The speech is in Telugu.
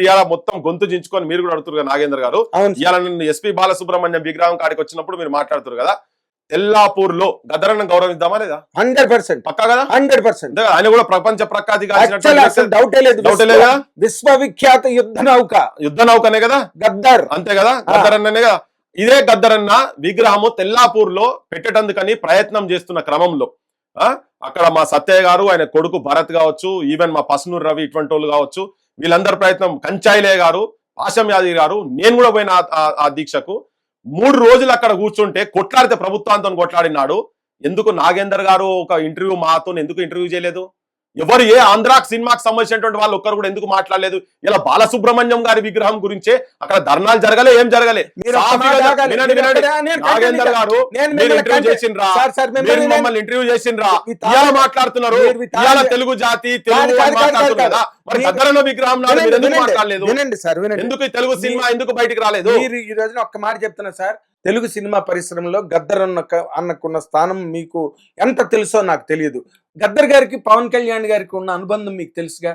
ఇవాళ మొత్తం గొంతు చించుకొని మీరు కూడా అడుగుతారు కదా నాగేంద్ర గారు. ఇవాళ నిన్ను ఎస్పీ బాలసుబ్రహ్మణ్యం విగ్రహం కాడికి వచ్చినప్పుడు మీరు మాట్లాడుతారు కదా, తెల్లాపూర్ లో గద్దరన్న గౌరవిద్దామా లేదా? 100% పక్కా కదా, 100%. ఆయన కూడా ప్రపంచ ప్రఖ్యాతి డౌటే లేదు. విశ్వవిఖ్యాత యుద్ధ నౌకనే కదా గద్దర్, అంతే కదా, గద్దరన్ననే కదా. ఇదే గద్దరన్న విగ్రహము తెల్లాపూర్ లో పెట్టేటందుకని ప్రయత్నం చేస్తున్న క్రమంలో అక్కడ మా సత్యయ్య గారు, ఆయన కొడుకు భరత్ కావచ్చు, ఈవెన్ మా పసునూరు రవి ఇటువంటి వాళ్ళు కావచ్చు, వీళ్ళందరి ప్రయత్నం, కంచాయిలే గారు, పాశం యాదవ్ గారు, నేను కూడా పోయిన ఆ దీక్షకు 3 రోజులు అక్కడ కూర్చుంటే కొట్లాడితే ప్రభుత్వాంతో కొట్లాడినాడు. ఎందుకు నాగేందర్ గారు ఒక ఇంటర్వ్యూ మాతో ఎందుకు ఇంటర్వ్యూ చేయలేదు? ఎవరు ఏ ఆంధ్రాకి సినిమాకి సంబంధించినటువంటి వాళ్ళు ఒక్కరు కూడా ఎందుకు మాట్లాడలేదు? ఇలా బాలసుబ్రహ్మణ్యం గారి విగ్రహం గురించే అక్కడ ధర్నాలు జరగలే, ఏం జరగలే. నాగేందర్ గారు మమ్మల్ని ఇంటర్వ్యూ చేసిండ్రా, ఇవాళ మాట్లాడుతున్నారు, ఇవాళ తెలుగు జాతి తెలుగు మాట్లాడుతున్నారు కదా, మరి గద్దరన్న విగ్రహం ఎందుకు మాట్లాడలేదు? ఎందుకు తెలుగు సినిమా ఎందుకు బయటికి రాలేదు? ఈ రోజున ఒక్క మాట చెప్తున్నా సార్, తెలుగు సినిమా పరిశ్రమలో గద్దర్ అన్నకున్న స్థానం మీకు ఎంత తెలుసో నాకు తెలియదు. గద్దర్ గారికి పవన్ కళ్యాణ్ గారికి ఉన్న అనుబంధం మీకు తెలుసుగా.